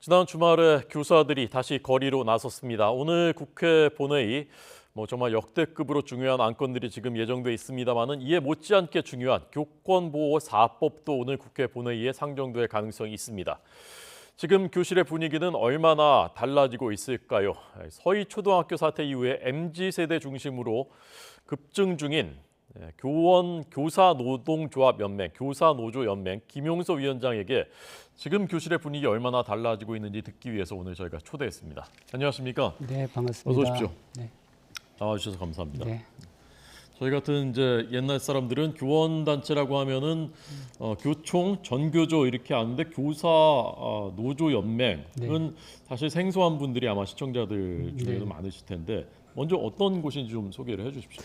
지난 주말에 교사들이 다시 거리로 나섰습니다. 오늘 국회 본회의 정말 역대급으로 중요한 안건들이 지금 예정돼 있습니다만은 이에 못지않게 중요한 교권보호 4법도 오늘 국회 본회의에 상정될 가능성이 있습니다. 지금 교실의 분위기는 얼마나 달라지고 있을까요? 서희초등학교 사태 이후에 MZ세대 중심으로 급증 중인 교사노동조합연맹, 교사노조연맹 김용서 위원장에게 지금 교실의 분위기 얼마나 달라지고 있는지 듣기 위해서 오늘 저희가 초대했습니다. 안녕하십니까? 네, 반갑습니다. 어서 오십시오. 네. 나와주셔서 감사합니다. 네. 저희 같은 이제 옛날 사람들은 교원단체라고 하면은 교총, 전교조 이렇게 아는데 교사 노조 연맹은 네. 사실 생소한 분들이 아마 시청자들 중에도 네. 많으실 텐데 먼저 어떤 곳인지 좀 소개를 해주십시오.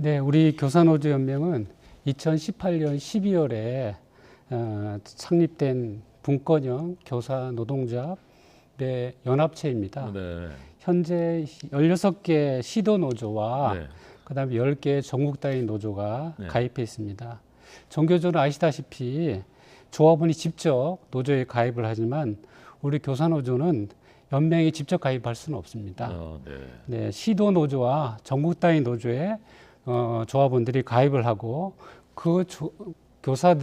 네, 우리 교사노조연맹은 2018년 12월에 창립된 분권형 교사 노동조합의 연합체입니다. 네. 현재 16개 시도 노조와 네. 그다음에 10개 전국 단위 노조가 네. 가입해 있습니다. 전교조는 아시다시피 조합원이 직접 노조에 가입을 하지만 우리 교사노조는 연맹이 직접 가입할 수는 없습니다. 네. 네, 시도 노조와 전국 단위 노조에 조합원들이 가입을 하고 그 교사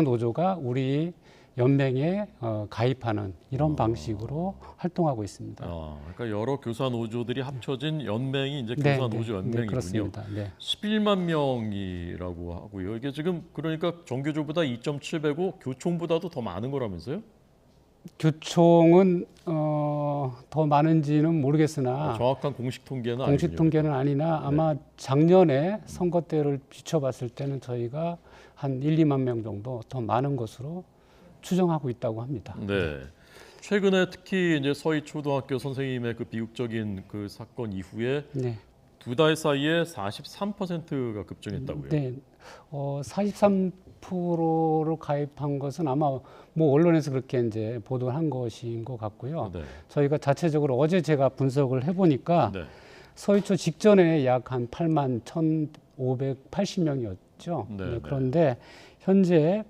노조가 우리 연맹에 가입하는 이런 방식으로 활동하고 있습니다. 그러니까 여러 교사 노조들이 합쳐진 연맹이 이제 네, 교사 노조 연맹이군요. 그렇습니다. 네. 11만 명이라고 하고요. 이게 지금 그러니까 전교조보다 2.7배고 교총보다도 더 많은 거라면서요? 교총은 더 많은지는 모르겠으나 정확한 공식 통계는 공식 아니군요. 통계는 아니나 아마 작년에 선거 때를 비춰봤을 때는 저희가 한 1, 2만 명 정도 더 많은 것으로 추정하고 있다고 합니다. 네. 최근에 특히 이제 서희초등학교 선생님의 그 비극적인 그 사건 이후에 네. 두 달 사이에 43%가 급증했다고요. 네. 43%로 가입한 것은 아마 뭐 언론에서 그렇게 이제 보도를 한 것인 것 같고요. 네. 저희가 자체적으로 어제 제가 분석을 해보니까 네. 서희초 직전에 약 한 8만 1,580명이었죠. 네, 그런데 현재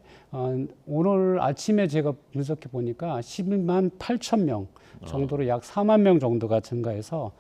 오늘 아침에 제가 분석해 보니까 11만 8천 명 정도로 약 4만 명 정도가 증가해서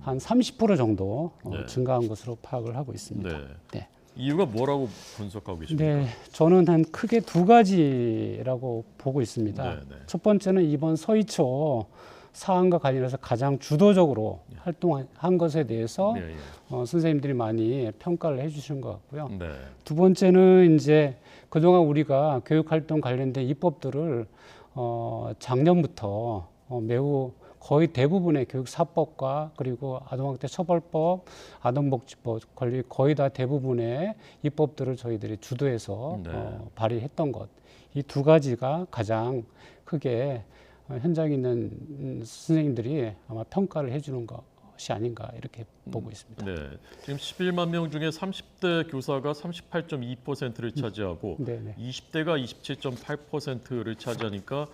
한 30% 정도 네. 증가한 것으로 파악을 하고 있습니다. 네. 네. 이유가 뭐라고 분석하고 계십니까? 네, 저는 한 크게 두 가지라고 보고 있습니다. 네, 네. 첫 번째는 이번 서희초 사안과 관련해서 가장 주도적으로 활동한 것에 대해서 네, 선생님들이 많이 평가를 해주시는 것 같고요. 네. 두 번째는 이제 그동안 우리가 교육활동 관련된 입법들을 작년부터 매우 거의 대부분의 교육사법과 그리고 아동학대 처벌법, 아동복지법 거의 다 대부분의 입법들을 저희들이 주도해서 네. 발의했던 것. 이 두 가지가 가장 크게 현장에 있는 선생님들이 아마 평가를 해주는 것이 아닌가 이렇게 보고 있습니다. 네. 지금 11만 명 중에 30대 교사가 38.2%를 차지하고 네네. 20대가 27.8%를 차지하니까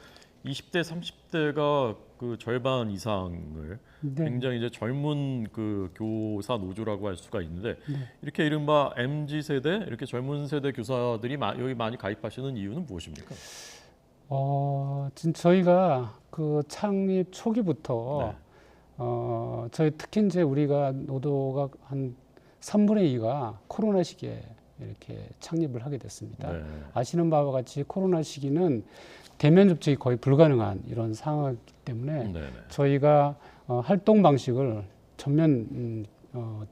20대, 30대가 그 절반 이상을 네. 굉장히 이제 젊은 그 교사 노조라고 할 수가 있는데 네. 이렇게 이른바 MZ 세대 이렇게 젊은 세대 교사들이 여기 많이 가입하시는 이유는 무엇입니까? 지금 저희가 그 창립 초기부터 네. 저희 특히 이제 우리가 노조가 한 3분의 2가 코로나 시기에 이렇게 창립을 하게 됐습니다. 네. 아시는 바와 같이 코로나 시기는 대면 접촉이 거의 불가능한 이런 상황이기 때문에 네. 저희가 활동 방식을 전면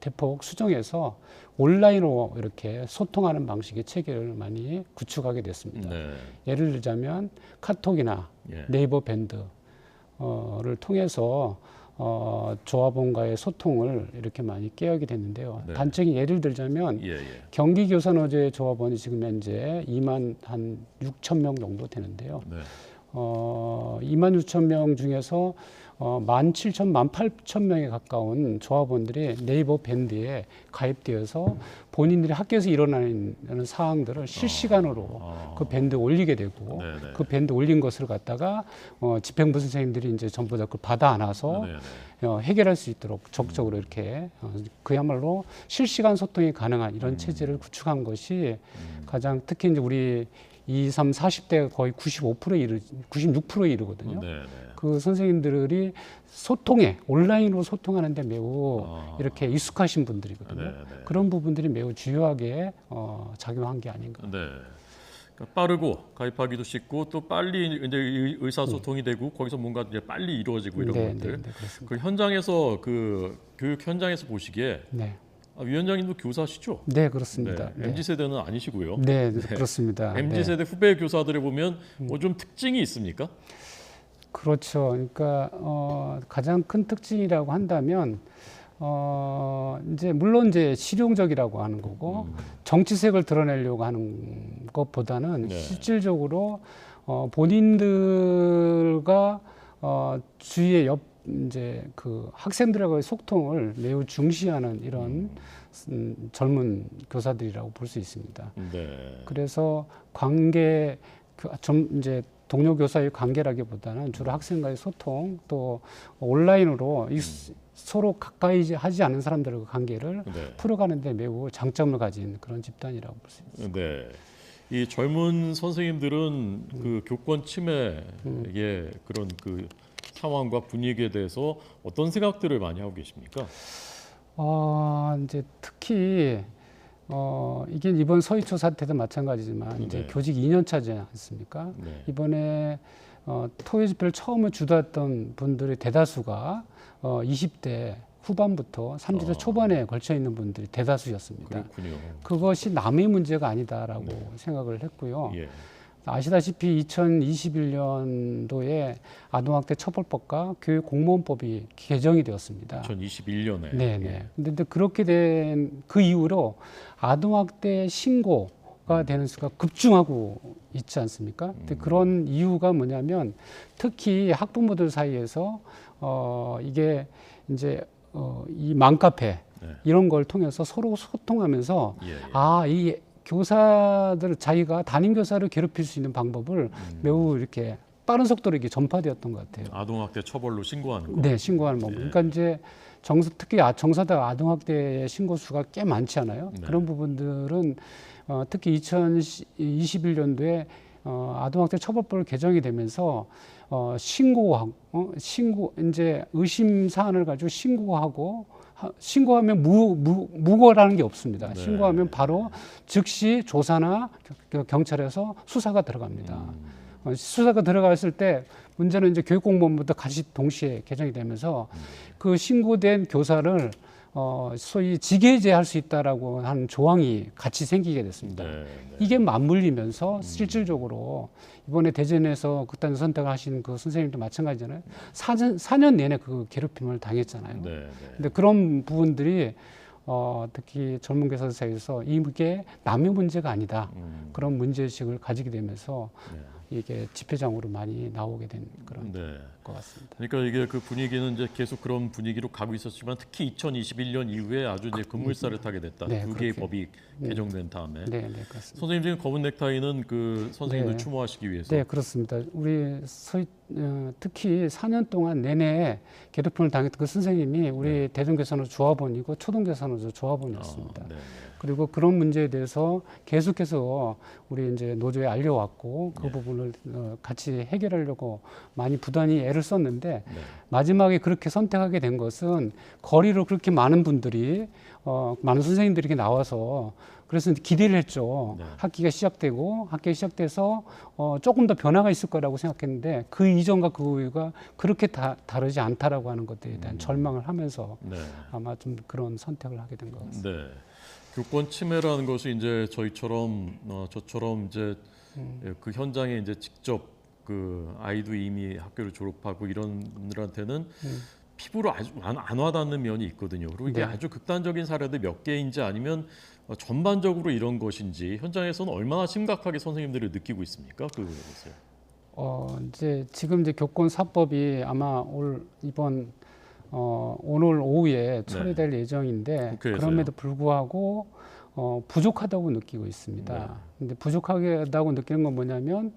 대폭 수정해서 온라인으로 이렇게 소통하는 방식의 체계를 많이 구축하게 됐습니다. 네. 예를 들자면 카톡이나 예. 네이버 밴드를 통해서 조합원과의 소통을 이렇게 많이 깨하게 됐는데요. 네. 단적인 예를 들자면 예. 경기교사노조의 조합원이 지금 현재 2만 한 6천 명 정도 되는데요. 네. 2만 6천 명 중에서 17,000, 18,000명에 가까운 조합원들이 네이버 밴드에 가입되어서 본인들이 학교에서 일어나는 사항들을 실시간으로 그 밴드에 올리게 되고 네네. 그 밴드 올린 것을 갖다가 집행부 선생님들이 이제 전부 다 그걸 받아 안아서 네네. 해결할 수 있도록 적극적으로 이렇게 그야말로 실시간 소통이 가능한 이런 체제를 구축한 것이 가장 특히 이제 우리 20, 30, 40대가 거의 96%에 이르거든요. 네, 네. 그 선생님들이 온라인으로 소통하는데 매우 이렇게 익숙하신 분들이거든요. 네, 네. 그런 부분들이 매우 주요하게 작용한 게 아닌가. 네. 그러니까 빠르고 가입하기도 쉽고 또 빨리 이제 의사소통이 되고 거기서 뭔가 이제 빨리 이루어지고 이런 네, 것들. 네, 네, 그렇습니다. 그 현장에서 그 교육 현장에서 보시기에 네, 위원장님도 교사시죠? 네, 그렇습니다. 네. MZ 세대는 아니시고요. 네, 네, 그렇습니다. MZ 네. 세대 후배 교사들을 보면 뭐 좀 특징이 있습니까? 그렇죠. 그러니까 가장 큰 특징이라고 한다면 이제 물론 이제 실용적이라고 하는 거고 정치색을 드러내려고 하는 것보다는 네. 실질적으로 본인들과 주위의 이제 그 학생들하고의 소통을 매우 중시하는 이런 젊은 교사들이라고 볼 수 있습니다. 네. 그래서 이제 동료 교사의 관계라기보다는 주로 학생과의 소통 또 온라인으로 서로 가까이 하지 않은 사람들과 관계를 네. 풀어가는데 매우 장점을 가진 그런 집단이라고 볼 수 있습니다. 네. 이 젊은 선생님들은 그 교권 침해의 그런 그 상황과 분위기에 대해서 어떤 생각들을 많이 하고 계십니까? 이제 특히 이게 이번 서희초 사태도 마찬가지지만 이제 네. 교직 2년 차지 않습니까? 네. 이번에 토요 집회를 처음에 주도했던 분들의 대다수가 20대 후반부터 30대 초반에 걸쳐 있는 분들이 대다수였습니다. 그렇군요. 그것이 남의 문제가 아니다라고 생각을 했고요. 예. 아시다시피 2021년도에 아동학대 처벌법과 교육공무원법이 개정이 되었습니다. 2021년에. 네네. 근데 그렇게 된 그 이후로 아동학대 신고가 되는 수가 급증하고 있지 않습니까? 근데 그런 이유가 뭐냐면 특히 학부모들 사이에서 이게 이제 이 맘카페 이런 걸 통해서 서로 소통하면서 예, 예. 이 교사들 자기가 담임 교사를 괴롭힐 수 있는 방법을 매우 이렇게 빠른 속도로 이게 전파되었던 것 같아요. 아동학대 처벌로 신고하는 거. 네, 신고하는 방법. 그러니까 이제 특히 정사다 아동학대 신고 수가 꽤 많지 않아요. 네. 그런 부분들은 특히 2021년도에 아동학대 처벌법을 개정이 되면서 이제 의심 사안을 가지고 신고하면 무고라는 게 없습니다. 네. 신고하면 바로 즉시 조사나 경찰에서 수사가 들어갑니다. 수사가 들어갔을 때 문제는 이제 교육공무원부터 같이 동시에 개정이 되면서 그 신고된 교사를 소위 직해제할 수 있다라고 하는 조항이 같이 생기게 됐습니다. 네, 이게 맞물리면서 실질적으로 이번에 대전에서 극단 선택을 하신 그 선생님도 마찬가지잖아요. 4년 내내 그 괴롭힘을 당했잖아요. 네. 근데 그런 부분들이 특히 젊은 교사들 사이에서 이게 남의 문제가 아니다. 그런 문제의식을 가지게 되면서 이게 집회장으로 많이 나오게 된 그런 것 같습니다. 그러니까 이게 그 분위기는 이제 계속 그런 분위기로 가고 있었지만 특히 2021년 이후에 아주 이제 급물살을 타게 됐다. 네, 두 개의 그렇게. 법이 개정된 다음에. 네, 그렇습니다. 선생님 지금 검은 넥타이는 그 선생님들 네. 추모하시기 위해서. 네, 그렇습니다. 우리 특히 4년 동안 내내 괴롭힘을 당했던 그 선생님이 우리 대전교사노조 조합원이고 초동교사노조 조합원이었습니다. 네. 그리고 그런 문제에 대해서 계속해서 우리 이제 노조에 알려왔고 그 부분을 같이 해결하려고 많이 부단히 애를 썼는데 마지막에 그렇게 선택하게 된 것은 거리로 그렇게 많은 분들이 많은 선생님들이 이렇게 나와서 그래서 기대를 했죠. 학기가 시작돼서 조금 더 변화가 있을 거라고 생각했는데 그 이전과 그 후가 그렇게 다르지 않다라고 하는 것들에 대한 절망을 하면서 아마 좀 그런 선택을 하게 된 것 같습니다. 네. 교권 침해라는 것이 이제 저처럼 이제 그 현장에 이제 직접 그 아이도 이미 학교를 졸업하고 이런 분들한테는 피부로 아주 안 와닿는 면이 있거든요. 그리고 이게 아주 극단적인 사례들 몇 개인지 아니면 전반적으로 이런 것인지 현장에서는 얼마나 심각하게 선생님들이 느끼고 있습니까? 그것을. 이제 지금 이제 교권 4법이 아마 이번 오늘 오후에 처리될 예정인데 국회에서요? 그럼에도 불구하고 부족하다고 느끼고 있습니다. 근데 부족하다고 느끼는 건 뭐냐면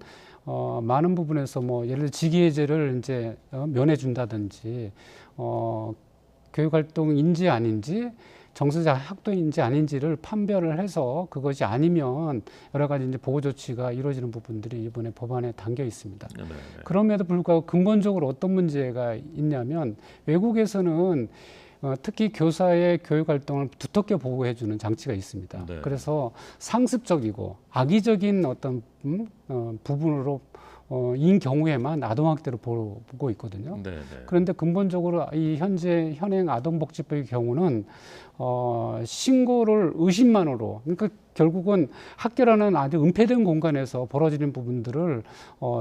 많은 부분에서 뭐 예를 들어 직위해제를 이제 면해 준다든지 교육활동 인지 아닌지 정서적 학도인지 아닌지를 판별을 해서 그것이 아니면 여러 가지 이제 보호 조치가 이루어지는 부분들이 이번에 법안에 담겨 있습니다. 네. 그럼에도 불구하고 근본적으로 어떤 문제가 있냐면 외국에서는 특히 교사의 교육 활동을 두텁게 보호해주는 장치가 있습니다. 네. 그래서 상습적이고 악의적인 어떤 부분으로 인 경우에만 아동학대로 보고 있거든요. 네. 그런데 근본적으로 이 현재 현행 아동복지법의 경우는 신고를 의심만으로, 그러니까 결국은 학교라는 아주 은폐된 공간에서 벌어지는 부분들을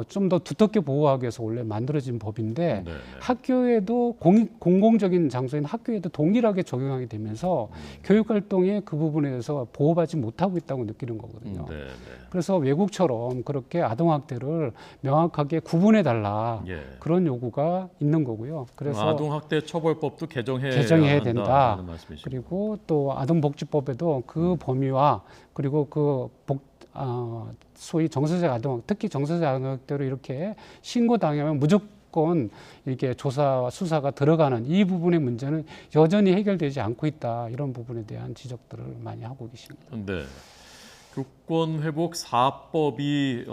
좀 더 두텁게 보호하기 위해서 원래 만들어진 법인데 네. 학교에도 공공적인 장소인 학교에도 동일하게 적용하게 되면서 교육활동에 그 부분에 대해서 보호받지 못하고 있다고 느끼는 거거든요. 네. 그래서 외국처럼 그렇게 아동학대를 명확하게 구분해달라 예. 그런 요구가 있는 거고요. 그래서 아동학대 처벌법도 개정해야 된다. 한다는 말씀이시죠. 그리고 또 아동복지법에도 그 범위와 그리고 그 소위 정서적 아동, 특히 정서적 아동학대로 이렇게 신고당하면 무조건 이렇게 조사와 수사가 들어가는 이 부분의 문제는 여전히 해결되지 않고 있다. 이런 부분에 대한 지적들을 많이 하고 계십니다. 네. 교권회복 4법이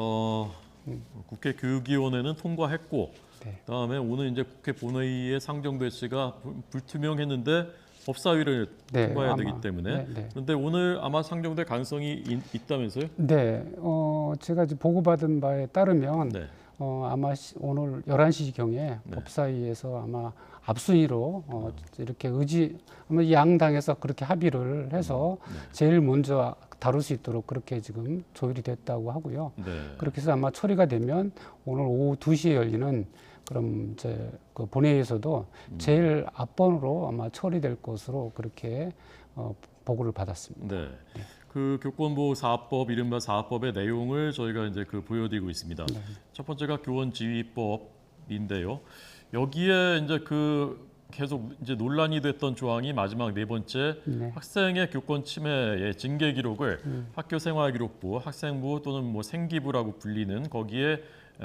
국회 교육위원회는 통과했고, 네. 그다음에 오늘 이제 국회 본회의에 상정될지가 불투명했는데 법사위를 네, 통과해야 되기 아마. 때문에. 네. 그런데 오늘 아마 상정될 가능성이 있다면서요? 네, 제가 이제 보고받은 바에 따르면 네. 아마 오늘 11시경에 법사위에서 아마 압순위로 이렇게 아마 양당에서 그렇게 합의를 해서 제일 먼저 다룰 수 있도록 그렇게 지금 조율이 됐다고 하고요. 네. 그렇게 해서 아마 처리가 되면 오늘 오후 2시에 열리는 그럼 이제 그 본회의에서도 제일 앞번으로 아마 처리될 것으로 그렇게 보고를 받았습니다. 네. 그 교권보호 4법, 이른바 4법의 내용을 저희가 이제 보여드리고 있습니다. 네. 첫 번째가 교원지휘법인데요. 여기에 이제 계속 이제 논란이 됐던 조항이 마지막 네 번째, 네. 학생의 교권 침해의 징계 기록을 학교생활기록부, 학생부 또는 뭐 생기부라고 불리는 거기에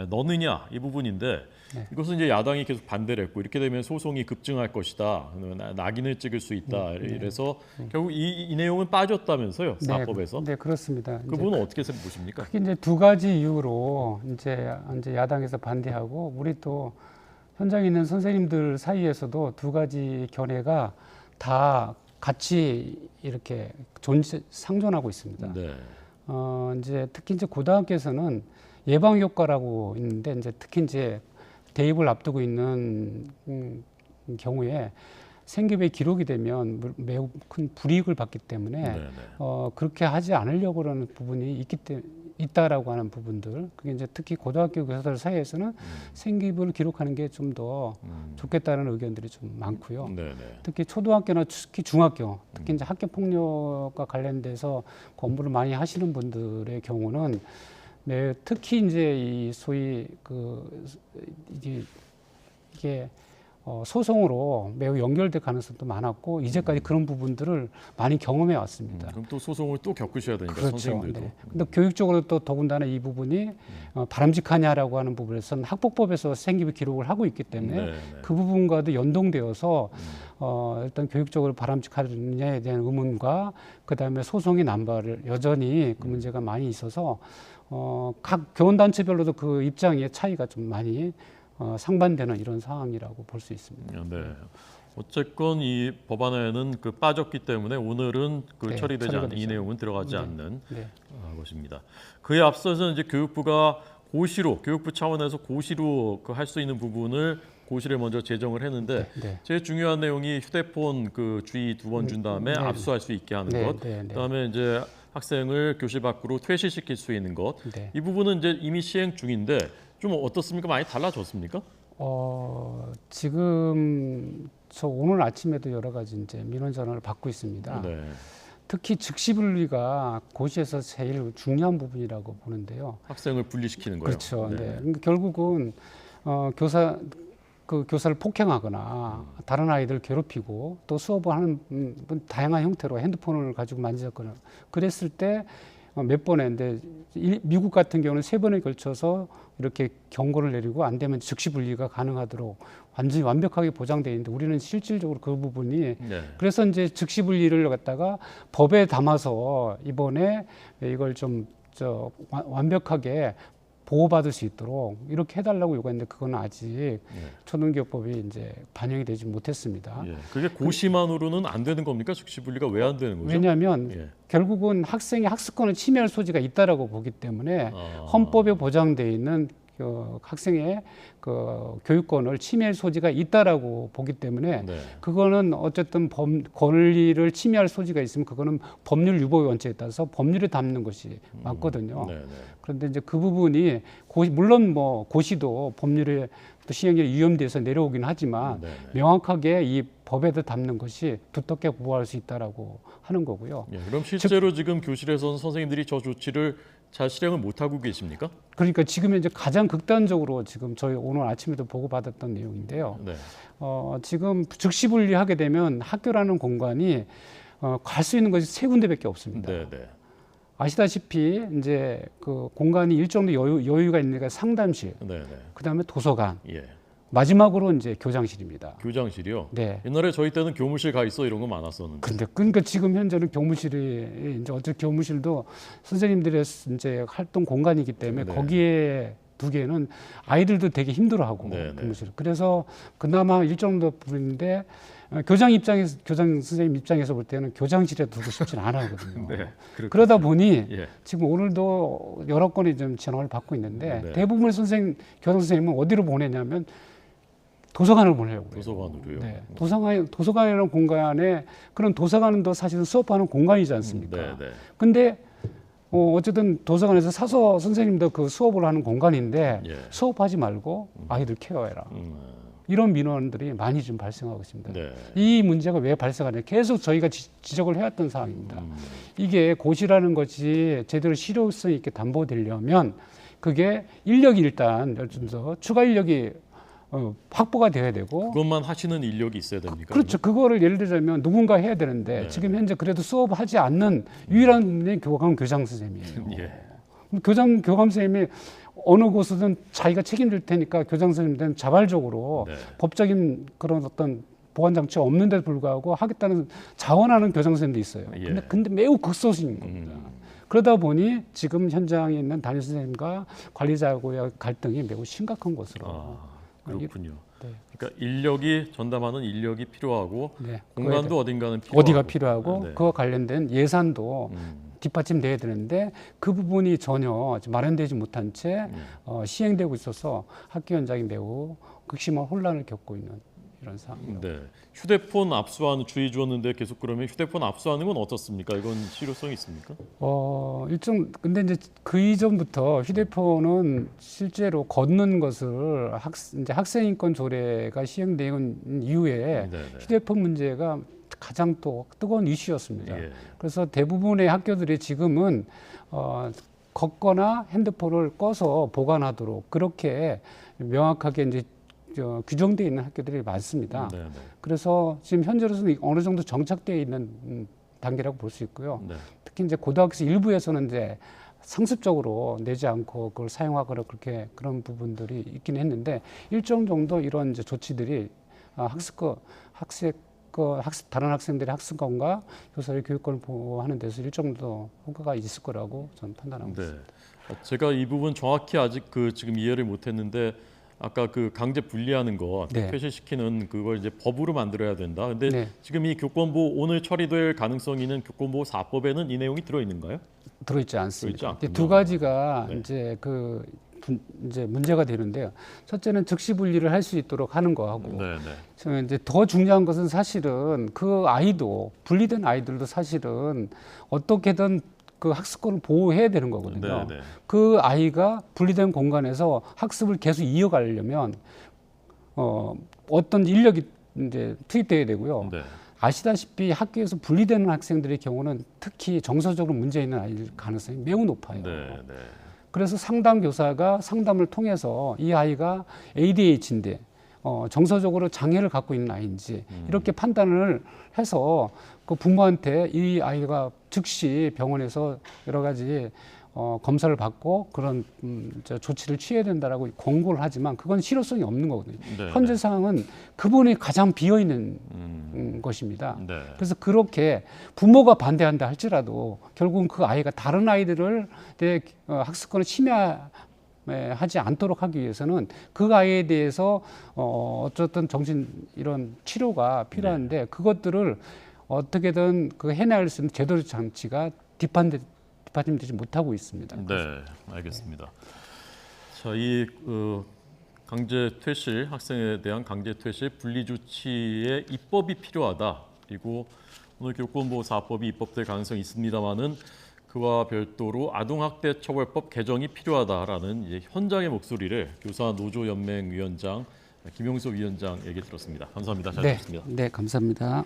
넣느냐 이 부분인데 네. 이것은 이제 야당이 계속 반대를 했고 이렇게 되면 소송이 급증할 것이다, 낙인을 찍을 수 있다. 이래서 결국 이 내용은 빠졌다면서요, 4법에서. 네, 그렇습니다. 그 부분은 어떻게 보십니까? 크게 이제 두 가지 이유로 이제 야당에서 반대하고 우리 또 현장에 있는 선생님들 사이에서도 두 가지 견해가 다 같이 이렇게 상존하고 있습니다. 네. 이제 특히 이제 고등학교에서는 예방 효과라고 있는데 이제 특히 이제 대입을 앞두고 있는 경우에 생기부에 기록이 되면 매우 큰 불이익을 받기 때문에 네네. 그렇게 하지 않으려고 하는 부분이 있다라고 하는 부분들, 그게 이제 특히 고등학교 교사들 사이에서는 생기부를 기록하는 게 좀 더 좋겠다는 의견들이 좀 많고요. 네네. 특히 초등학교나 특히 중학교, 특히 이제 학교 폭력과 관련돼서 공부를 많이 하시는 분들의 경우는 특히 이제 이 소위 이게 소송으로 매우 연결될 가능성도 많았고 이제까지 그런 부분들을 많이 경험해 왔습니다. 그럼 또 소송을 또 겪으셔야 되니까 그렇죠. 선생님들도. 네. 근데 교육적으로 또 더군다나 이 부분이 바람직하냐라고 하는 부분에서는 학폭법에서 생기부 기록을 하고 있기 때문에 네네. 그 부분과도 연동되어서 일단 교육적으로 바람직하느냐에 대한 의문과 그다음에 소송의 남발을 여전히 그 문제가 많이 있어서 각 교원단체별로도 그 입장의 차이가 좀 많이 상반되는 이런 상황이라고 볼 수 있습니다. 네. 어쨌건 이 법안에는 빠졌기 때문에 오늘은 네, 처리되지 않는 이 되죠. 내용은 들어가지 네. 않는 네. 것입니다. 그에 앞서서 이제 교육부가 교육부 차원에서 고시로 할 수 있는 부분을 고시를 먼저 제정을 했는데 네. 제일 중요한 내용이 휴대폰 주의 2번 준 다음에 네. 압수할 수 있게 하는 네. 것. 네. 네. 그다음에 이제 학생을 교실 밖으로 퇴실시킬 수 있는 것. 네. 이 부분은 이제 이미 시행 중인데 좀 어떻습니까? 많이 달라졌습니까? 지금 저 오늘 아침에도 여러 가지 이제 민원 전화를 받고 있습니다. 네. 특히 즉시분리가 고시에서 제일 중요한 부분이라고 보는데요. 학생을 분리시키는 거예요. 그렇죠. 네. 그러니까 결국은 교사를 폭행하거나 다른 아이들 괴롭히고 또 수업을 하는 다양한 형태로 핸드폰을 가지고 만지작거나 그랬을 때 몇 번에 근데 미국 같은 경우는 3번에 걸쳐서 이렇게 경고를 내리고 안 되면 즉시 분리가 가능하도록 완전히 완벽하게 보장되어 있는데 우리는 실질적으로 그 부분이 네. 그래서 이제 즉시 분리를 갖다가 법에 담아서 이번에 이걸 좀 완벽하게 보호받을 수 있도록 이렇게 해달라고 요구했는데 그건 아직 초등교법이 이제 반영이 되지 못했습니다. 예. 그게 고시만으로는 안 되는 겁니까? 즉시 분리가 왜 안 되는 거죠? 왜냐하면 예. 결국은 학생의 학습권을 침해할 소지가 있다라고 보기 때문에 헌법에 보장되어 있는 그 학생의 그 교육권을 침해할 소지가 있다라고 보기 때문에 네. 그거는 어쨌든 권리를 침해할 소지가 있으면 그거는 법률 유보의 원칙에 따라서 법률에 담는 것이 맞거든요. 네, 네. 그런데 이제 그 부분이 물론 뭐 고시도 법률에 또 시행령에 위헌돼서 내려오긴 하지만 네, 네. 명확하게 이 법에도 담는 것이 두텁게 보호할 수 있다라고 하는 거고요. 예, 그럼 실제로 지금 교실에서는 선생님들이 저 조치를 잘 실행을 못 하고 계십니까? 그러니까 지금 이제 가장 극단적으로 지금 저희 오늘 아침에도 보고받았던 내용인데요. 네. 지금 즉시 분리하게 되면 학교라는 공간이 갈 수 있는 것이 3군데밖에 없습니다. 네, 네. 아시다시피 이제 그 공간이 일정도 여유가 있는 게 상담실, 네, 네. 그다음에 도서관, 예. 마지막으로 이제 교장실입니다. 교장실이요? 네. 옛날에 저희 때는 교무실 가 있어 이런 거 많았었는데. 근데 그러니까 지금 현재는 교무실이 이제 어차피 교무실도 선생님들의 이제 활동 공간이기 때문에 네. 거기에 두기에는 아이들도 되게 힘들어하고 네, 네. 교무실. 그래서 그나마 일정 부분인데 교장 선생님 입장에서 볼 때는 교장실에 두고 싶지는 않거든요. 네. 그러다 보니 예. 지금 오늘도 여러 건의 좀 전화를 받고 있는데 네. 대부분의 교장 선생님은 어디로 보내냐면 도서관을 보내려고 그래요. 도서관으로요. 네. 도서관이라는 공간에 그런 도서관도 사실은 수업하는 공간이지 않습니까? 네, 네. 근데 어쨌든 도서관에서 사서 선생님도 그 수업을 하는 공간인데 예. 수업하지 말고 아이들 케어해라. 이런 민원들이 많이 좀 발생하고 있습니다. 네. 이 문제가 왜 발생하냐 계속 저희가 지적을 해왔던 사항입니다. 이게 고시라는 것이 제대로 실효성 있게 담보되려면 그게 인력이 일단 추가 인력이 확보가 돼야 되고 그것만 하시는 인력이 있어야 됩니까? 그렇죠. 그거를 예를 들자면 누군가 해야 되는데 네. 지금 현재 그래도 수업하지 않는 유일한 분이 교감 선생님이에요. 예. 교감 선생님이 어느 곳은 자기가 책임질 테니까 교장 선생님들은 자발적으로 네. 법적인 그런 어떤 보완 장치가 없는데도 불구하고 하겠다는 자원하는 교장 선생님도 있어요. 예. 근데 매우 극소수인 겁니다. 그러다 보니 지금 현장에 있는 담임 선생님과 관리자하고의 갈등이 매우 심각한 것으로. 그렇군요. 네. 그러니까 인력이 전담하는 인력이 필요하고 네. 공간도 어딘가는 필요하고 어디가 필요하고 네. 그와 관련된 예산도 뒷받침돼야 되는데 그 부분이 전혀 마련되지 못한 채 시행되고 있어서 학교 현장이 매우 극심한 혼란을 겪고 있는 이런 상황입니다. 네. 휴대폰 압수하는 주의 주었는데 계속 그러면 휴대폰 압수하는 건 어떻습니까? 이건 실효성이 있습니까? 근데 이제 그 이전부터 휴대폰은 실제로 걷는 것을 이제 학생인권 조례가 시행된 이후에 네네. 휴대폰 문제가 가장 또 뜨거운 이슈였습니다. 예. 그래서 대부분의 학교들이 지금은 걷거나 핸드폰을 꺼서 보관하도록 그렇게 명확하게 이제 규정되어 있는 학교들이 많습니다. 네네. 그래서 지금 현재로서는 어느 정도 정착되어 있는 단계라고 볼 수 있고요. 네. 특히 이제 고등학교 일부에서는 이제 상습적으로 내지 않고 그걸 사용하거나 그렇게 그런 부분들이 있긴 했는데 일정 정도 이런 이제 조치들이 다른 학생들의 학습권과 교사의 교육권을 보호하는 데서 일정 정도 효과가 있을 거라고 저는 판단하고 네. 있습니다. 제가 이 부분 정확히 아직 지금 이해를 못했는데 아까 그 강제 분리하는 거 네. 폐시시키는 그걸 이제 법으로 만들어야 된다. 근데 네. 지금 이 교권보호 오늘 처리될 가능성이 있는 교권보호 4법에는 이 내용이 들어 있는가요? 들어있지 않습니다. 들어있지 않군요. 두 가지가 네. 이제 문제가 되는데요. 첫째는 즉시 분리를 할 수 있도록 하는 거하고 네. 이제 더 중요한 것은 사실은 그 아이도 분리된 아이들도 사실은 어떻게든 그 학습권을 보호해야 되는 거거든요. 네. 그 아이가 분리된 공간에서 학습을 계속 이어가려면 어떤 인력이 이제 투입돼야 되고요. 네. 아시다시피 학교에서 분리되는 학생들의 경우는 특히 정서적으로 문제 있는 아이들 가능성이 매우 높아요. 네. 그래서 상담 교사가 상담을 통해서 이 아이가 ADHD인데 정서적으로 장애를 갖고 있는 아이인지 이렇게 판단을 해서 그 부모한테 이 아이가 즉시 병원에서 여러 가지 검사를 받고 그런 조치를 취해야 된다라고 권고를 하지만 그건 실효성이 없는 거거든요. 네. 현재 상황은 그분이 가장 비어 있는 것입니다. 네. 그래서 그렇게 부모가 반대한다 할지라도 결국은 그 아이가 다른 아이들을 내 학습권을 침해하지 않도록 하기 위해서는 그 아이에 대해서 어쨌든 정신 이런 치료가 필요한데 그것들을 어떻게든 그 해낼 수 있는 제도 장치가 뒷받침되지 못하고 있습니다. 네, 알겠습니다. 자, 이 강제 퇴실 학생에 대한 강제 퇴실 분리 조치의 입법이 필요하다. 그리고 오늘 교권보호 4법이 입법될 가능성이 있습니다만은 그와 별도로 아동학대처벌법 개정이 필요하다라는 이제 현장의 목소리를 교사 노조연맹 위원장 김용수 위원장에게 들었습니다. 감사합니다. 잘 들었습니다. 네, 감사합니다.